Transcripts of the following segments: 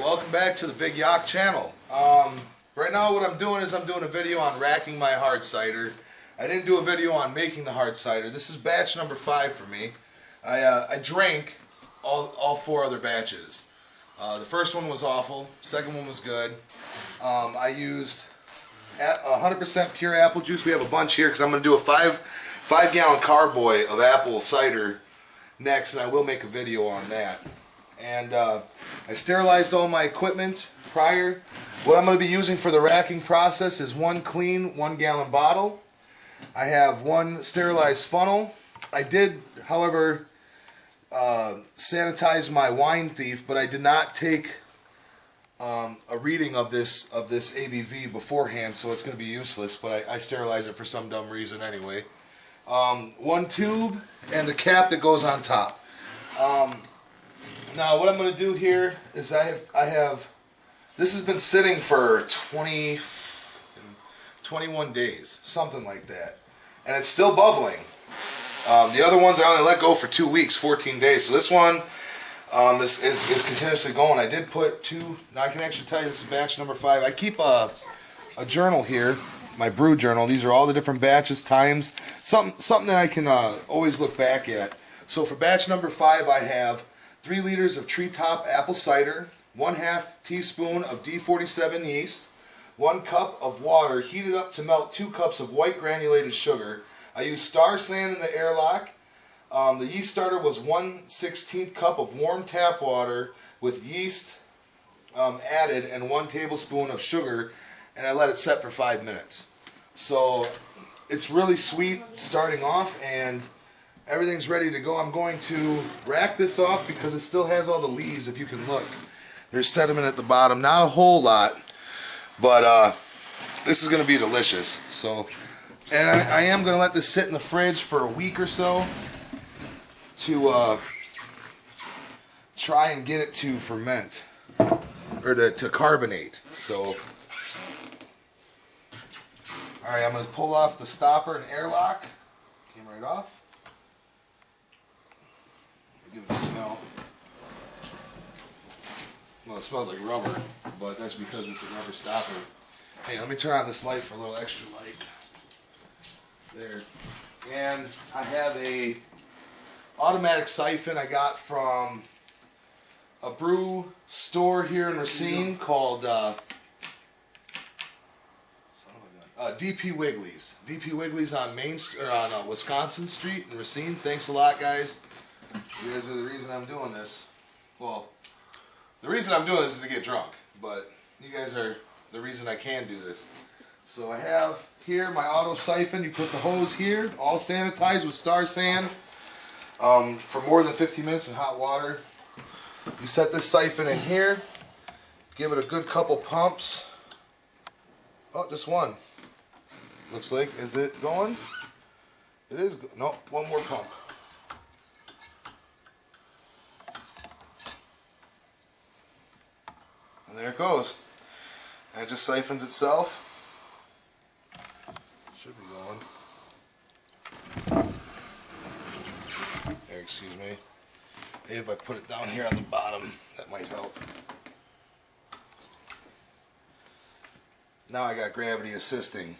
Welcome back to the Big Yak channel. Right now what I'm doing is I'm doing a video on racking my hard cider. I didn't do a video on making the hard cider. This is batch number 5 for me. I drank all 4 other batches. The first one was awful. Second one was good. I used 100% pure apple juice. We have a bunch here because I'm going to do a 5 gallon carboy of apple cider next, and I will make a video on that. And I sterilized all my equipment prior. What I'm going to be using for the racking process is 1 clean 1 gallon bottle. I have 1 sterilized funnel. I did, however, sanitize my wine thief, but I did not take a reading of this ABV beforehand, so it's going to be useless, but I sterilize it for some dumb reason anyway. 1 tube and the cap that goes on top. Now what I'm going to do here is I have this has been sitting for 21 days, something like that, and it's still bubbling. The other ones I only let go for 2 weeks, 14 days. So this one is continuously going. I did put 2. Now I can actually tell you this is batch number 5. I keep a journal here, my brew journal. These are all the different batches, times, something that I can always look back at. So for batch number 5, I have 3 liters of treetop apple cider, 1/2 teaspoon of D47 yeast, 1 cup of water heated up to melt 2 cups of white granulated sugar. I used Star Sand in the airlock. The yeast starter was 1/16 cup of warm tap water with yeast added and 1 tablespoon of sugar, and I let it set for 5 minutes. So it's really sweet starting off, and everything's ready to go. I'm going to rack this off because it still has all the leaves. If you can look, there's sediment at the bottom. Not a whole lot, but this is going to be delicious. So, and I am going to let this sit in the fridge for a week or so to try and get it to ferment or to carbonate. So, all right, I'm going to pull off the stopper and airlock. Came right off. Give it a smell. Well, it smells like rubber, but that's because it's a rubber stopper. Hey, let me turn on this light for a little extra light. There. And I have a automatic siphon I got from a brew store here in Racine called DP Wiggly's. DP Wiggly's on Wisconsin Street in Racine. Thanks a lot, guys. You guys are the reason I'm doing this. Well, the reason I'm doing this is to get drunk, but you guys are the reason I can do this. So I have here my auto siphon. You put the hose here, all sanitized with Star Sand for more than 15 minutes in hot water. You set this siphon in here, give it a good couple pumps. Oh, just one. Looks like, is it going? It is. No, one more pump. And there it goes. And it just siphons itself. Should be going. There, excuse me. Maybe if I put it down here on the bottom, that might help. Now I got gravity assisting.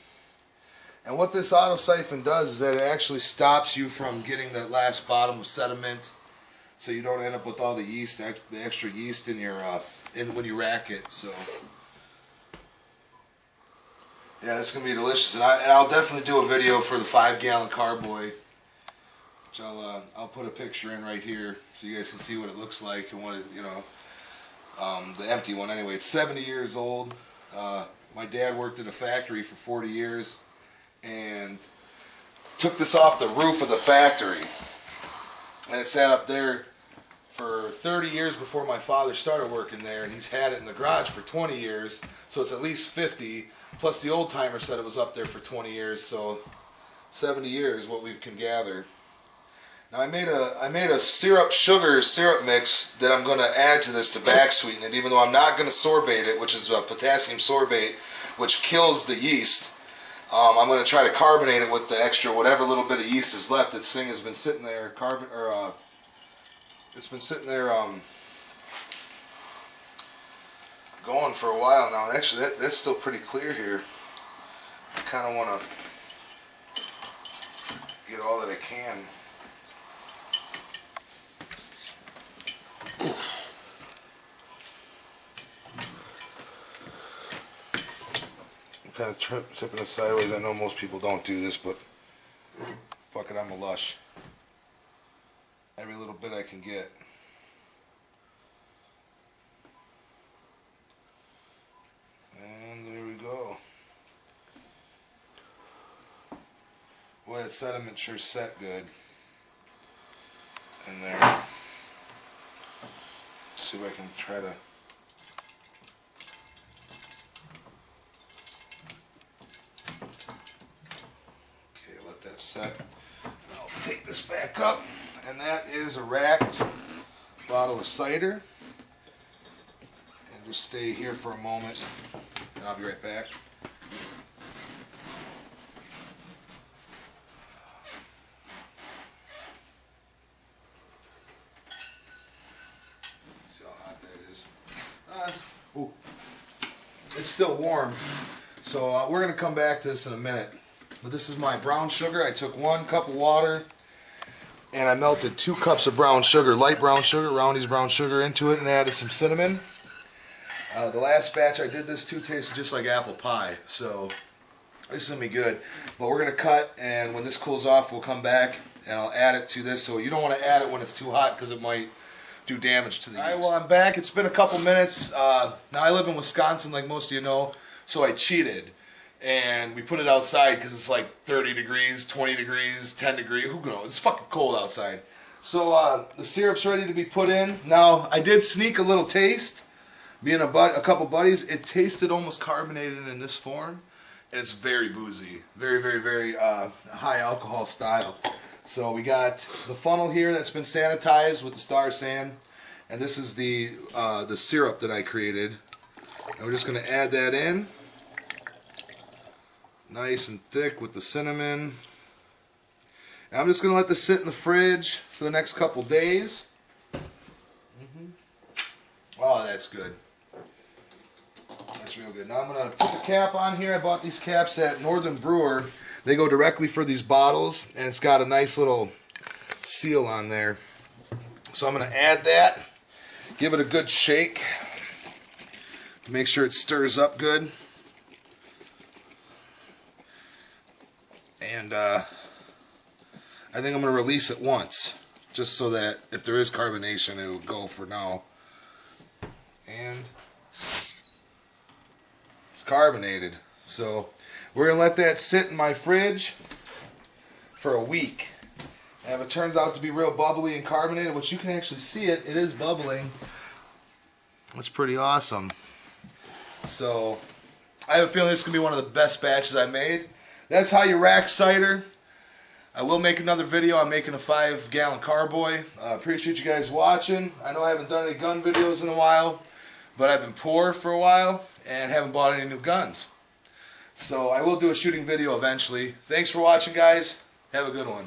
And what this auto siphon does is that it actually stops you from getting that last bottom of sediment, so you don't end up with all the yeast, the extra yeast in your when you rack it. So yeah, it's gonna be delicious, and I'll definitely do a video for the 5 gallon carboy, which I'll put a picture in right here so you guys can see what it looks like and what it, you know, the empty one anyway. It's 70 years old. My dad worked at a factory for 40 years and took this off the roof of the factory, and it sat up there for 30 years before my father started working there, and he's had it in the garage for 20 years, so it's at least 50, plus the old timer said it was up there for 20 years, so 70 years what we can gather. Now I made a sugar syrup mix that I'm going to add to this to back sweeten it, even though I'm not going to sorbate it, which is potassium sorbate, which kills the yeast. I'm going to try to carbonate it with the extra whatever little bit of yeast is left. This thing has been sitting there it's been sitting there going for a while now. Actually, that's still pretty clear here. I kind of want to get all that I can. I'm kind of tipping it sideways. I know most people don't do this, but fuck it, I'm a lush. Every little bit I can get. And there we go. Boy, that sediment sure set good in there. Let's see if I can try to. Okay, let that set. I'll take this back up, and that is a racked bottle of cider. And just stay here for a moment, and I'll be right back. Ooh, it's still warm, so we're going to come back to this in a minute. But this is my brown sugar. I took 1 cup of water and I melted 2 cups of brown sugar, light brown sugar, Roundy's brown sugar, into it, and added some cinnamon. The last batch I did this to tasted just like apple pie, so this is going to be good. But we're going to cut, and when this cools off we'll come back and I'll add it to this. So you don't want to add it when it's too hot because it might do damage to the yeast. Alright, well, I'm back. It's been a couple minutes. Now I live in Wisconsin, like most of you know, so I cheated. And we put it outside because it's like 30 degrees, 20 degrees, 10 degrees, who knows? It's fucking cold outside. So the syrup's ready to be put in. Now, I did sneak a little taste. Being a couple buddies, it tasted almost carbonated in this form. And it's very boozy. Very, very, very high alcohol style. So we got the funnel here that's been sanitized with the Star San, and this is the syrup that I created. And we're just going to add that in, nice and thick with the cinnamon. And I'm just going to let this sit in the fridge for the next couple days. Oh, that's good. That's real good. Now I'm going to put the cap on here. I bought these caps at Northern Brewer. They go directly for these bottles, and it's got a nice little seal on there. So I'm going to add that, give it a good shake, make sure it stirs up good. And I think I'm going to release it once, just so that if there is carbonation, it will go for now. And it's carbonated. So we're going to let that sit in my fridge for a week. And if it turns out to be real bubbly and carbonated, which you can actually see it is bubbling. That's pretty awesome. So I have a feeling this is going to be one of the best batches I made. That's how you rack cider. I will make another video. I'm making a 5-gallon carboy. Appreciate you guys watching. I know I haven't done any gun videos in a while, but I've been poor for a while and haven't bought any new guns. So I will do a shooting video eventually. Thanks for watching, guys. Have a good one.